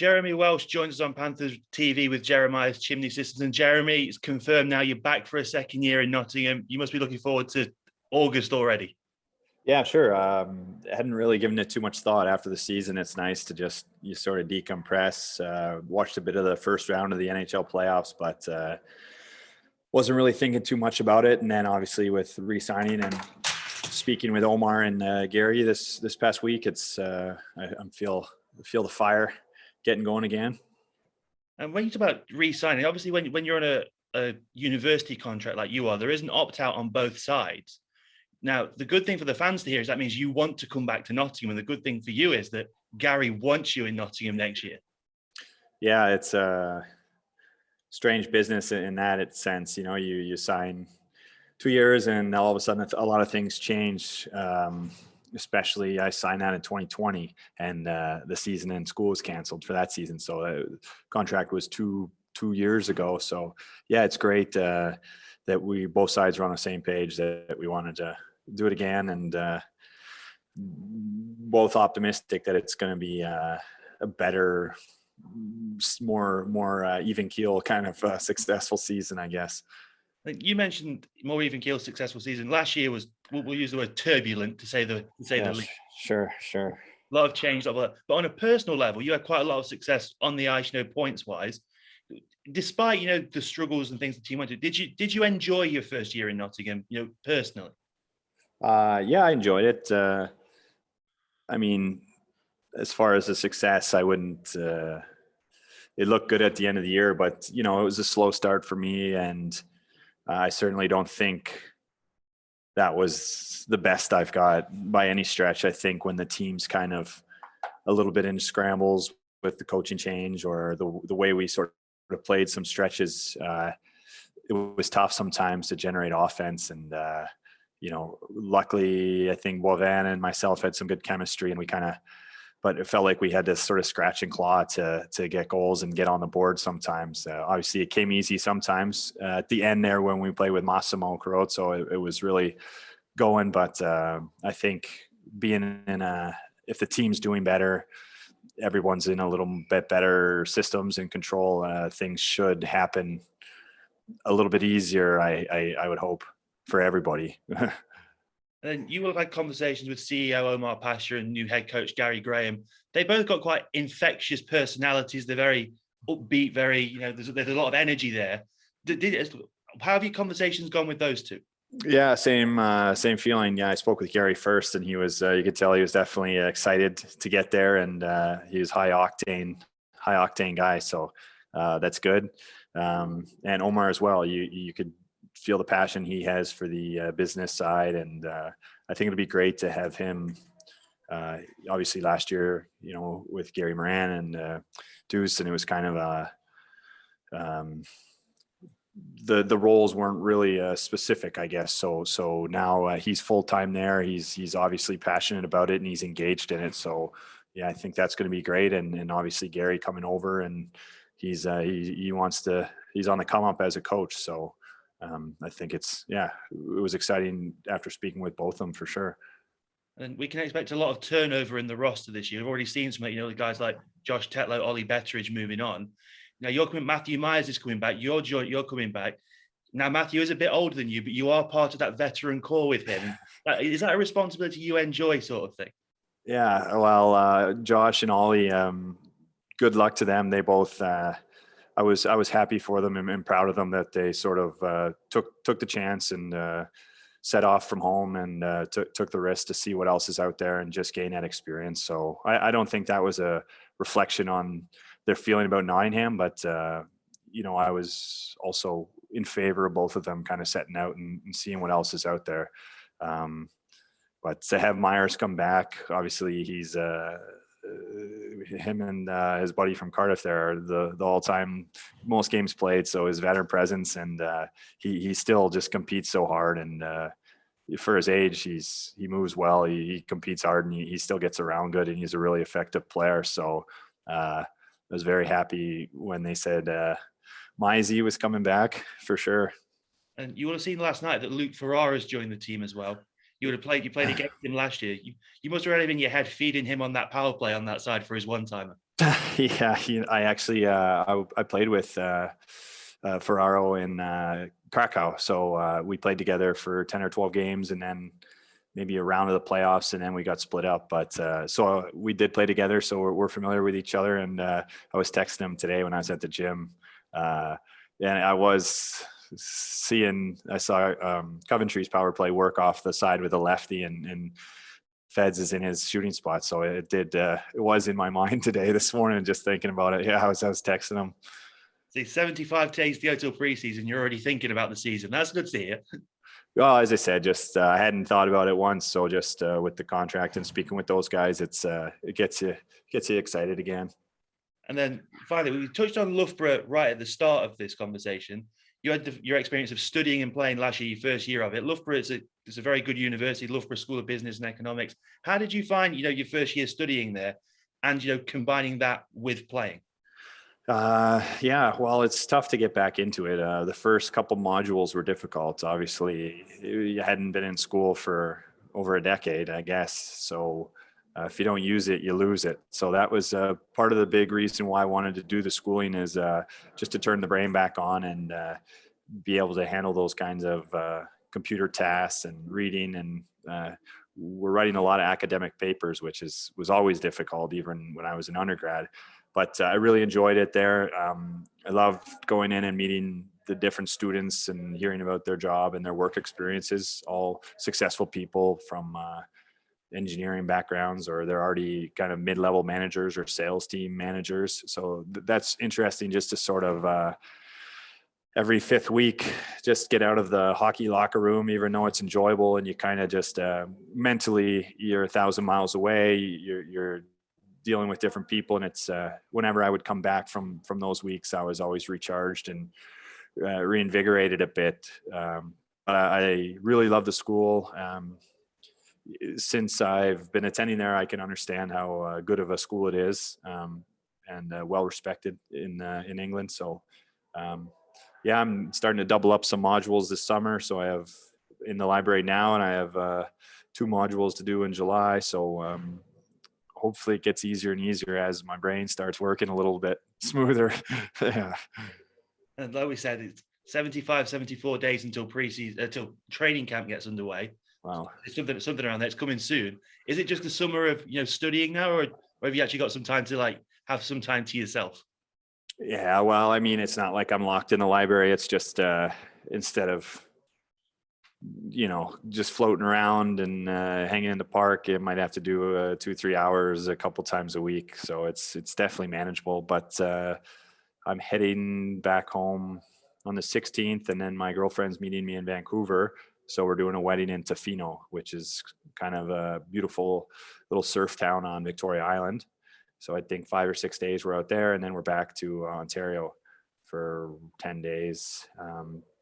Jeremy Welsh joins us on Panthers TV with Jeremias Chimney Systems. And Jeremy, it's confirmed now you're back for a second year in Nottingham. You must be looking forward to August already. Yeah, sure. I hadn't really given it too much thought after the season. It's nice to you sort of decompress. Watched a bit of the first round of the NHL playoffs, but wasn't really thinking too much about it. And then obviously with re-signing and speaking with Omar and Gary this past week, I feel the fire getting going again. And when you talk about re-signing, obviously when you're on a university contract like you are, there is an opt-out on both sides. Now, the good thing for the fans to hear is that means you want to come back to Nottingham. And the good thing for you is that Gary wants you in Nottingham next year. Yeah, it's a strange business in that sense. You know, you sign 2 years and all of a sudden a lot of things change. Especially I signed that in 2020 and the season in school was canceled for that season. So the contract was two years ago. So yeah, it's great that we both sides were on the same page that we wanted to do it again, and both optimistic that it's going to be a better, more even keel kind of successful season, I guess. You mentioned more even keel successful season. Last year was, we'll use the word turbulent to say the least. Sure. A lot of change, but on a personal level, you had quite a lot of success on the ice, points wise. Despite the struggles and things the team went through, did you enjoy your first year in Nottingham, personally? Yeah, I enjoyed it. I mean, as far as the success, I wouldn't. It looked good at the end of the year, but it was a slow start for me, and I certainly don't think that was the best I've got by any stretch. I think when the team's kind of a little bit in scrambles with the coaching change or the way we sort of played some stretches, it was tough sometimes to generate offense. And, luckily I think Boivin and myself had some good chemistry, and but it felt like we had to sort of scratch and claw to get goals and get on the board sometimes. Obviously it came easy sometimes at the end there when we played with Massimo Carozzo, it was really going. But I think being if the team's doing better, everyone's in a little bit better systems and control, things should happen a little bit easier, I would hope, for everybody. And you will have had conversations with CEO Omar Pasha and new head coach Gary Graham. They both got quite infectious personalities. They're very upbeat, there's a lot of energy there. How have your conversations gone with those two? Yeah, same feeling. Yeah, I spoke with Gary first, and he was, you could tell he was definitely excited to get there, and he was high octane guy. So that's good. And Omar as well. You could feel the passion he has for the business side, and I think it'd be great to have him. Obviously, last year, with Gary Moran and Deuce, and it was kind of the roles weren't really specific, I guess. So now he's full time there. He's obviously passionate about it, and he's engaged in it. So yeah, I think that's going to be great. And obviously Gary coming over, and he's on the come up as a coach. So I think it was exciting after speaking with both of them, for sure. And we can expect a lot of turnover in the roster this year. We've already seen some, the guys like Josh Tetlow, Ollie Betteridge moving on. Now you're coming. Matthew Myers is coming back. You're coming back. Now Matthew is a bit older than you, but you are part of that veteran core with him. Is that a responsibility you enjoy, sort of thing? Yeah. Well, Josh and Ollie, good luck to them. They both. I was happy for them and proud of them that they sort of took the chance and set off from home and took the risk to see what else is out there and just gain that experience. So I don't think that was a reflection on their feeling about Nottingham, but I was also in favor of both of them kind of setting out and seeing what else is out there. But to have Myers come back, obviously he's him and his buddy from Cardiff there are the all-time most games played. So his veteran presence, and he still just competes so hard, and for his age, he moves well. He competes hard, and he still gets around good, and he's a really effective player. So I was very happy when they said Mizey was coming back, for sure. And you would have seen last night that Luke Ferrara's joined the team as well. You played against him last year. You must have had him in your head feeding him on that power play on that side for his one-timer. Yeah, I actually I played with Ferraro in Krakow, so we played together for 10 or 12 games, and then maybe a round of the playoffs, and then we got split up. But so we did play together, so we're familiar with each other. And I was texting him today when I was at the gym, uh, and I saw Coventry's power play work off the side with a lefty, and Feds is in his shooting spot. So it was in my mind today, this morning, just thinking about it. Yeah, I was texting him. See, 75 days to go till preseason. You're already thinking about the season. That's good to hear. Well, as I said, just I hadn't thought about it once. So just with the contract and speaking with those guys, it gets you excited again. And then finally, we touched on Loughborough right at the start of this conversation. You had your experience of studying and playing last year, your first year of it. Loughborough is a very good university, Loughborough School of Business and Economics. How did you find, your first year studying there and, combining that with playing? Yeah, well, it's tough to get back into it. The first couple modules were difficult. Obviously, you hadn't been in school for over a decade, I guess. So if you don't use it, you lose it. So that was part of the big reason why I wanted to do the schooling, is just to turn the brain back on and be able to handle those kinds of computer tasks and reading. And we're writing a lot of academic papers, which was always difficult, even when I was an undergrad. But I really enjoyed it there. I loved going in and meeting the different students and hearing about their job and their work experiences, all successful people from engineering backgrounds, or they're already kind of mid-level managers or sales team managers. So that's interesting, just to sort of every fifth week, just get out of the hockey locker room, even though it's enjoyable, and you kind of just mentally, you're 1,000 miles away, you're dealing with different people. And it's whenever I would come back from those weeks, I was always recharged and reinvigorated a bit. I really love the school. Since I've been attending there, I can understand how good of a school it is, and well respected in England. So yeah, I'm starting to double up some modules this summer. So I have in the library now, and I have 2 modules to do in July. So hopefully it gets easier and easier as my brain starts working a little bit smoother. Yeah. And like we said, it's 75, 74 days until preseason, until training camp gets underway. Wow. It's something around there. It's coming soon. Is it just a summer of studying now, or have you actually got some time to have some time to yourself? Yeah, well, I mean, it's not like I'm locked in the library. It's just instead of just floating around and hanging in the park, it might have to do 2-3 hours a couple times a week. So it's definitely manageable. But I'm heading back home on the 16th, and then my girlfriend's meeting me in Vancouver. So we're doing a wedding in Tofino, which is kind of a beautiful little surf town on Victoria Island. So I think 5 or 6 days we're out there, and then we're back to Ontario for 10 days.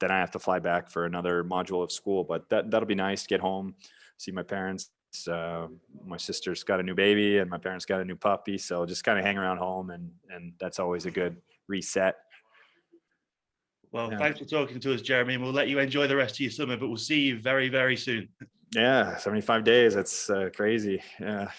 Then I have to fly back for another module of school, but that'll be nice to get home, see my parents. My sister's got a new baby and my parents got a new puppy. So just kind of hang around home, and that's always a good reset. Well, Yeah. Thanks for talking to us, Jeremy, and we'll let you enjoy the rest of your summer, but we'll see you very, very soon. Yeah, 75 days. That's crazy. Yeah.